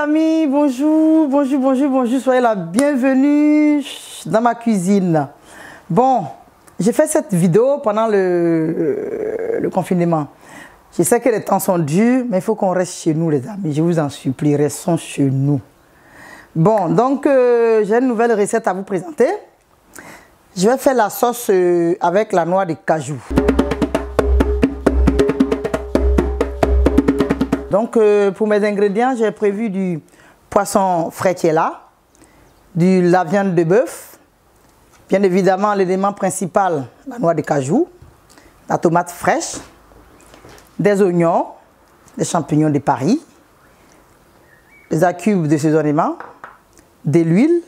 amis, bonjour, soyez la bienvenue dans ma cuisine. Bon, j'ai fait cette vidéo pendant le confinement. Je sais que les temps sont durs, mais il faut qu'on reste chez nous les amis, je vous en supplie, restons chez nous. Bon, donc j'ai une nouvelle recette à vous présenter. Je vais faire la sauce avec la noix de cajou. Donc pour mes ingrédients, j'ai prévu du poisson frais qui est là, de la viande de bœuf, bien évidemment l'élément principal, la noix de cajou, la tomate fraîche, des oignons, des champignons de Paris, des cubes de assaisonnement, de l'huile,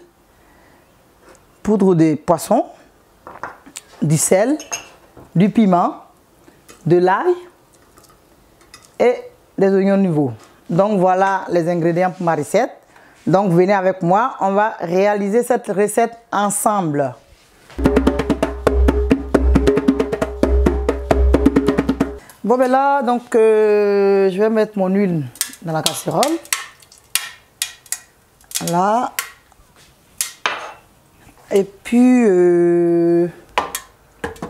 poudre de poisson, du sel, du piment, de l'ail et des oignons nouveaux. Donc voilà les ingrédients pour ma recette. Donc venez avec moi, on va réaliser cette recette ensemble. Bon ben là, donc je vais mettre mon huile dans la casserole. Là. Et puis je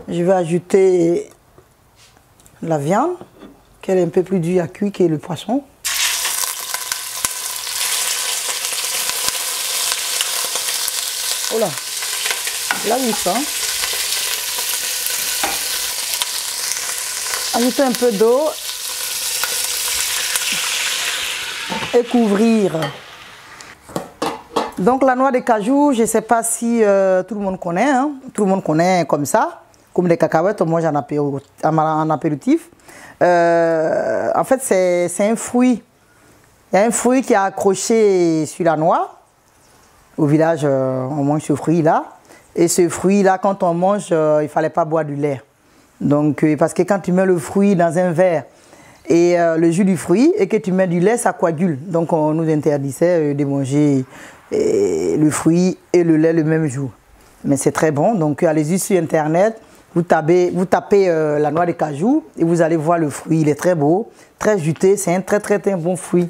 vais ajouter la viande, qu'elle est un peu plus dure à cuire que le poisson. Oh là, là où ça. Ajouter un peu d'eau et couvrir. Donc la noix de cajou, je ne sais pas si tout le monde connaît, hein? Tout le monde connaît comme ça, comme des cacahuètes, moi j'en en apéritif. En fait c'est un fruit, il y a un fruit qui est accroché sur la noix. Au village on mange ce fruit là, et ce fruit là quand on mange il ne fallait pas boire du lait. Donc parce que quand tu mets le fruit dans un verre et le jus du fruit et que tu mets du lait, ça coagule. Donc on nous interdisait de manger le fruit et le lait le même jour. Mais c'est très bon, donc allez-y sur internet, vous tapez la noix de cajou et vous allez voir le fruit. Il est très beau, très juteux, c'est un très bon fruit.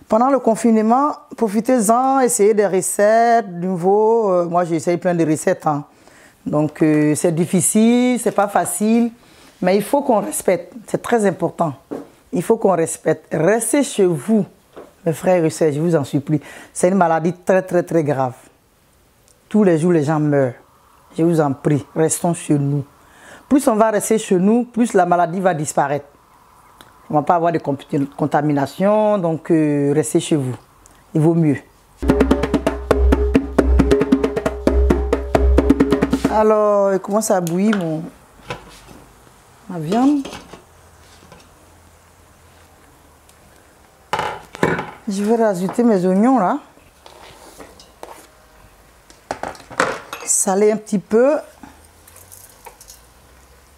Pendant le confinement, profitez-en, essayez des recettes nouveaux. Moi j'essaye plein de recettes, hein. Donc c'est difficile, c'est pas facile, mais il faut qu'on respecte, c'est très important. Il faut qu'on respecte. Restez chez vous, mes frères et sœurs, je vous en supplie. C'est une maladie très grave. Tous les jours les gens meurent. Je vous en prie, restons chez nous. Plus on va rester chez nous, plus la maladie va disparaître. On ne va pas avoir de contamination, donc restez chez vous. Il vaut mieux. Alors, il commence à bouillir ma viande. Je vais rajouter mes oignons là. Saler un petit peu.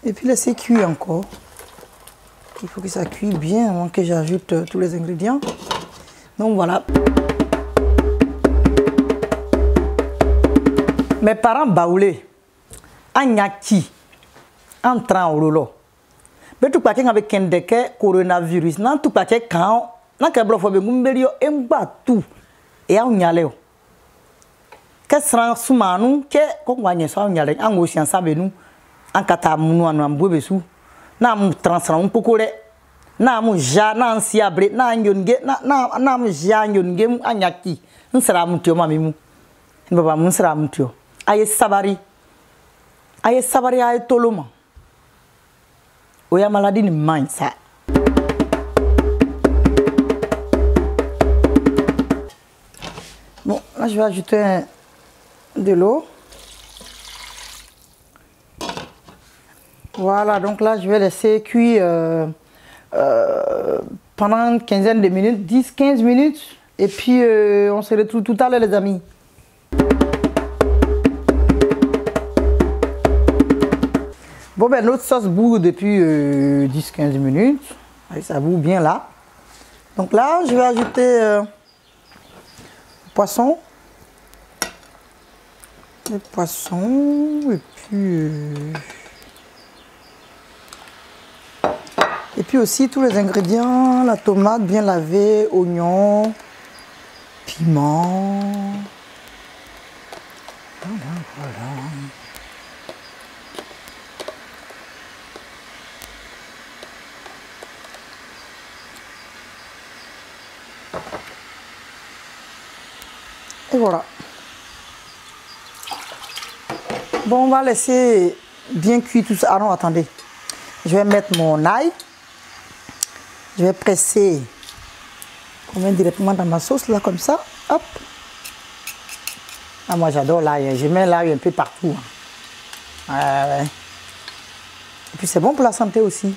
Et puis laisser cuire encore. Il faut que ça cuise bien avant que j'ajoute tous les ingrédients. Donc voilà. Mes parents baoulés. Anyaki. Entrant au lolo. Mais tout paquet avec un coronavirus. Non, tout paquet quand. Non, que bluff avec Mumberio et Mbatu. Et on y allait. Qu'est-ce que c'est que que qu'on gagne ça on y allait. En aussi en savez nous. En katamu en ambobesu. Na mu transfert un peu na mu ja na ansiabre na nyonge na mu ja nyonge anyaki nsra mutio mami mu baba mu nsra mutio aye sabari aye toloma oya maladie ni mange ça. Bon, là je vais ajouter de l'eau. Voilà, donc là, je vais laisser cuire pendant une quinzaine de minutes, 10-15 minutes. Et puis, on se retrouve tout à l'heure, les amis. Bon, ben, notre sauce bout depuis 10-15 minutes. Allez, ça bout bien là. Donc là, je vais ajouter le poisson. Le poisson, et puis... Et puis aussi tous les ingrédients, la tomate bien lavée, oignons, piment. Voilà. Et voilà. Bon, on va laisser bien cuire tout ça. Ah non, attendez. Je vais mettre mon ail. Je vais presser. On met directement dans ma sauce, là, comme ça. Hop. Ah, moi, j'adore l'ail. Je mets l'ail un peu partout. Ouais. Et puis, c'est bon pour la santé aussi.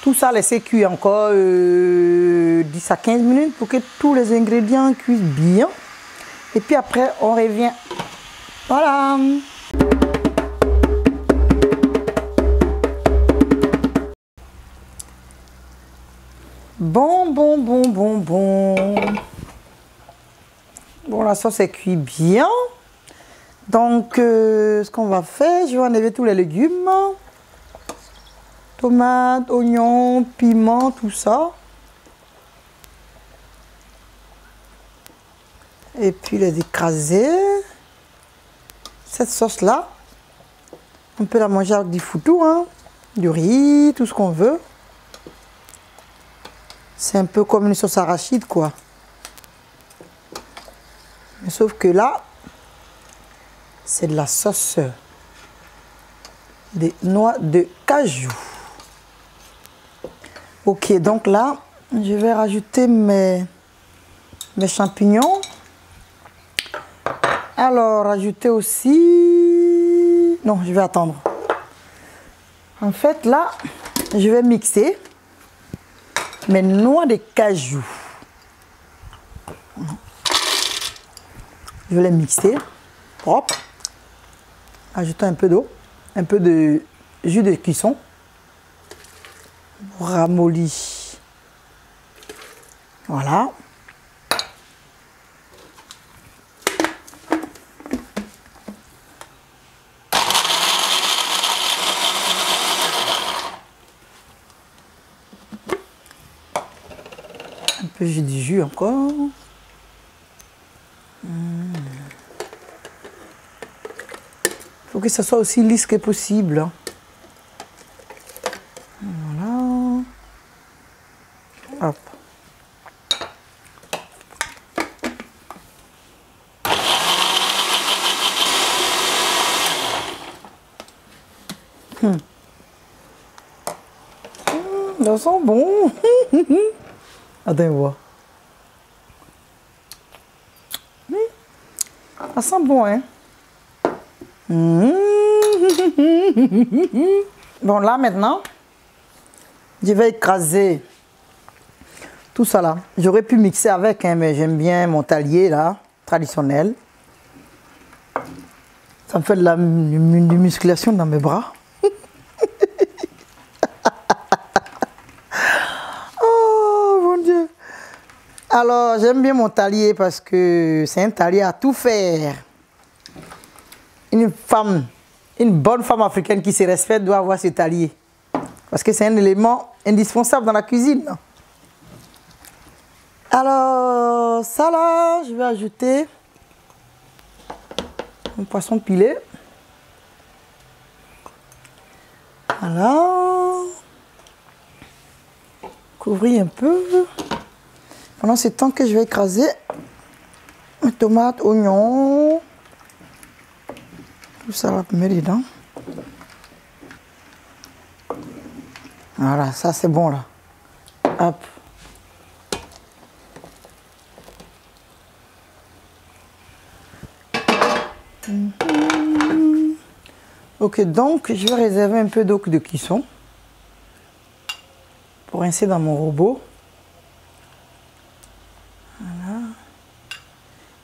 Tout ça, laisser cuire encore 10 à 15 minutes pour que tous les ingrédients cuisent bien. Et puis après, on revient. Voilà. Bon. Bon, la sauce est cuite bien. Donc, ce qu'on va faire, je vais enlever tous les légumes. Tomates, oignons, piments, tout ça. Et puis les écraser. Cette sauce-là, on peut la manger avec du foutou, hein, du riz, tout ce qu'on veut. C'est un peu comme une sauce arachide, quoi. Mais sauf que là, c'est de la sauce des noix de cajou. Ok, donc là, je vais rajouter mes champignons. Alors, rajouter aussi... Non, je vais attendre. En fait, là, je vais mixer mes noix de cajou. Je vais les mixer propre. Ajouter un peu d'eau, un peu de jus de cuisson. Ramolli. Voilà. Un peu de jus encore. Faut que ça soit aussi lisse que possible. Voilà. Hop. Ça sent bon. Attends, voir. Ça sent bon, hein. Bon, là, maintenant, je vais écraser tout ça, là. J'aurais pu mixer avec, hein, mais j'aime bien mon talier, là, traditionnel. Ça me fait de la musculation dans mes bras. Oh, mon Dieu. Alors, j'aime bien mon talier parce que c'est un talier à tout faire. Une bonne femme africaine qui se respecte doit avoir ce talier. Parce que c'est un élément indispensable dans la cuisine. Alors, ça là, je vais ajouter un poisson pilé. Voilà. Couvrir un peu. Pendant ce temps que je vais écraser mes tomates, oignons. Tout ça va mettre dedans. Voilà, ça c'est bon là. Hop. Ok, donc je vais réserver un peu d'eau de cuisson pour rincer dans mon robot. Voilà.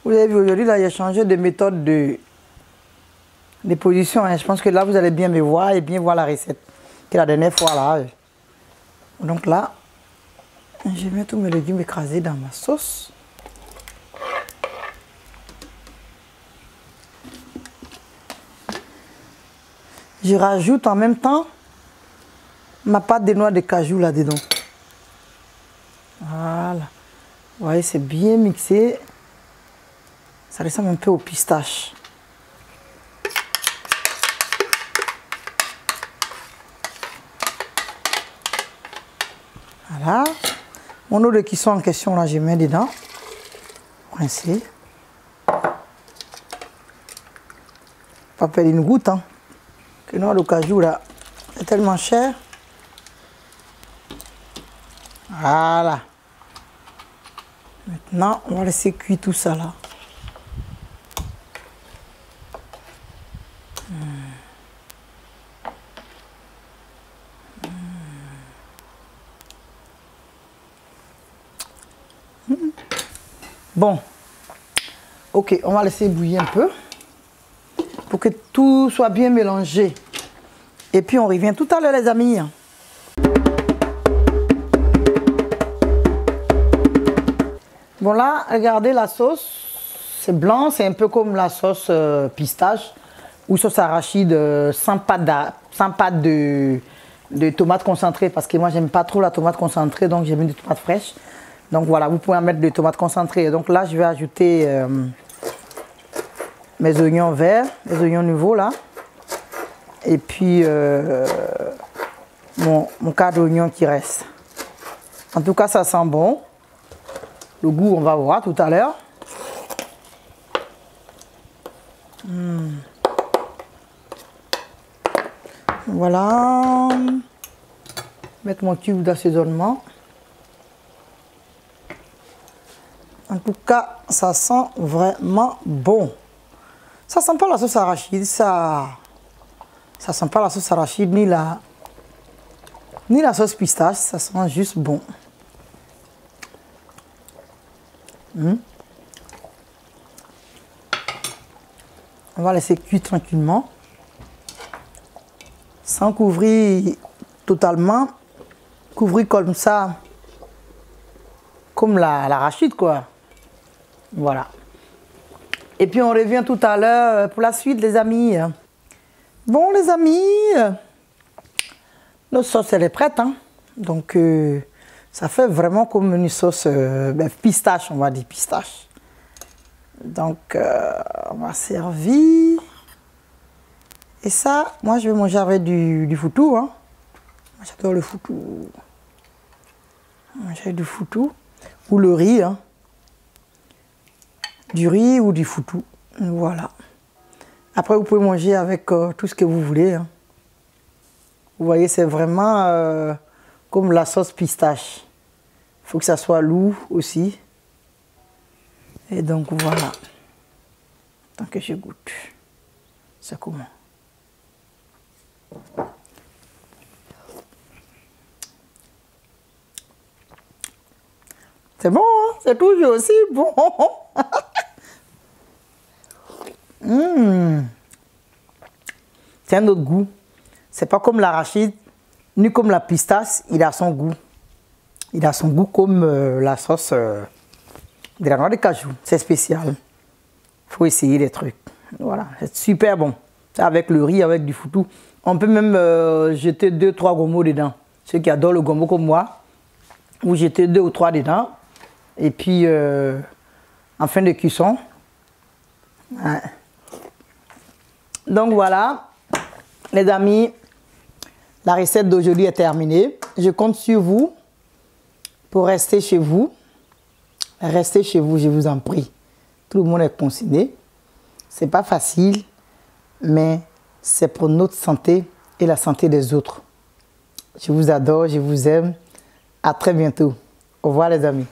Vous avez vu aujourd'hui, là, j'ai changé de méthode de position. Hein. Je pense que là, vous allez bien me voir et bien voir la recette que la dernière fois là. Donc là, je mets tous mes légumes écrasés dans ma sauce. Je rajoute en même temps ma pâte de noix de cajou là-dedans. Voilà. Vous voyez, c'est bien mixé. Ça ressemble un peu au pistache. Voilà. Mon eau de cuisson en question, là, je mets dedans. Rincer. Pas perdre une goutte, hein. Que noix de cajou, là, c'est tellement cher. Voilà. Maintenant, on va laisser cuire tout ça, là. Bon, ok, on va laisser bouillir un peu pour que tout soit bien mélangé. Et puis on revient tout à l'heure, les amis. Bon là, regardez la sauce, c'est blanc, c'est un peu comme la sauce pistache ou sauce arachide sans pâte de tomate concentrée, parce que moi j'aime pas trop la tomate concentrée, donc j'ai mis des tomates fraîches. Donc voilà, vous pouvez en mettre des tomates concentrées. Donc là, je vais ajouter mes oignons verts, les oignons nouveaux là. Et puis mon quart d'oignon qui reste. En tout cas, ça sent bon. Le goût, on va voir tout à l'heure. Voilà. Mettre mon cube d'assaisonnement. En tout cas, ça sent vraiment bon. Ça sent pas la sauce arachide, ça sent pas la sauce arachide ni la sauce pistache, ça sent juste bon. On va laisser cuire tranquillement, sans couvrir totalement, couvrir comme ça, comme l'arachide quoi. Voilà. Et puis on revient tout à l'heure pour la suite, les amis. Bon, les amis, notre sauce elle est prête, hein. Donc ça fait vraiment comme une sauce pistache, on va dire pistache. Donc on va servir. Et ça, moi je vais manger avec du foutou, hein. J'adore le foutou. Manger du foutou ou le riz, hein. Du riz ou du foutou, voilà. Après vous pouvez manger avec tout ce que vous voulez, hein. Vous voyez, c'est vraiment comme la sauce pistache. Il faut que ça soit lourd aussi. Et donc voilà. Tant que je goûte. C'est comment? C'est bon, hein? C'est toujours aussi bon. C'est un autre goût. C'est pas comme l'arachide, ni comme la pistache, il a son goût. Il a son goût comme la sauce de la noix de cajou. C'est spécial. Il faut essayer les trucs. Voilà, c'est super bon. Avec le riz, avec du foutou. On peut même jeter 2-3 gomos dedans. Ceux qui adorent le gombo comme moi, vous jetez 2 ou 3 dedans. Et puis, en fin de cuisson. Ouais. Donc voilà, les amis, la recette d'aujourd'hui est terminée. Je compte sur vous pour rester chez vous. Restez chez vous, je vous en prie. Tout le monde est consigné. C'est pas facile, mais c'est pour notre santé et la santé des autres. Je vous adore, je vous aime. À très bientôt. Au revoir les amis.